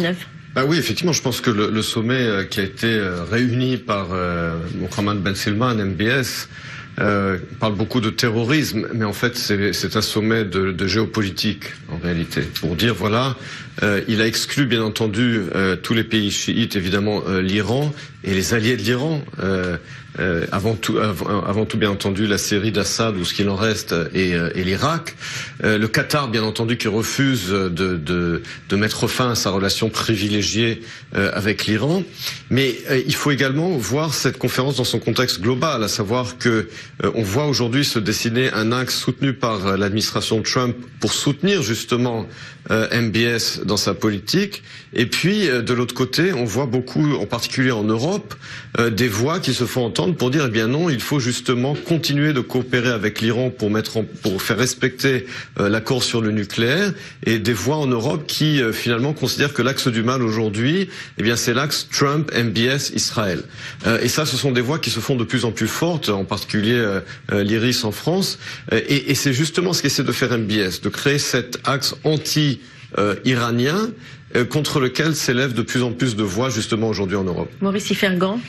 2019. Bah oui, effectivement, je pense que le sommet qui a été réuni par Mohammed Ben Salman, MBS, parle beaucoup de terrorisme, mais en fait c'est un sommet de géopolitique en réalité, pour dire voilà, il a exclu bien entendu tous les pays chiites, évidemment l'Iran et les alliés de l'Iran, avant tout bien entendu la Syrie d'Assad ou ce qu'il en reste et l'Irak, le Qatar bien entendu qui refuse de mettre fin à sa relation privilégiée avec l'Iran, mais il faut également voir cette conférence dans son contexte global, à savoir que on voit aujourd'hui se dessiner un axe soutenu par l'administration Trump pour soutenir justement MBS dans sa politique. Et puis de l'autre côté, on voit beaucoup, en particulier en Europe, des voix qui se font entendre pour dire eh bien non, il faut justement continuer de coopérer avec l'Iran pour faire respecter l'accord sur le nucléaire, et des voix en Europe qui finalement considèrent que l'axe du mal aujourd'hui, eh bien c'est l'axe Trump, MBS, Israël. Et ça, ce sont des voix qui se font de plus en plus fortes, en particulier l'IRIS en France, et c'est justement ce qu'essaie de faire MBS, de créer cet axe anti-iranien contre lequel s'élèvent de plus en plus de voix justement aujourd'hui en Europe. Maurice Fergan.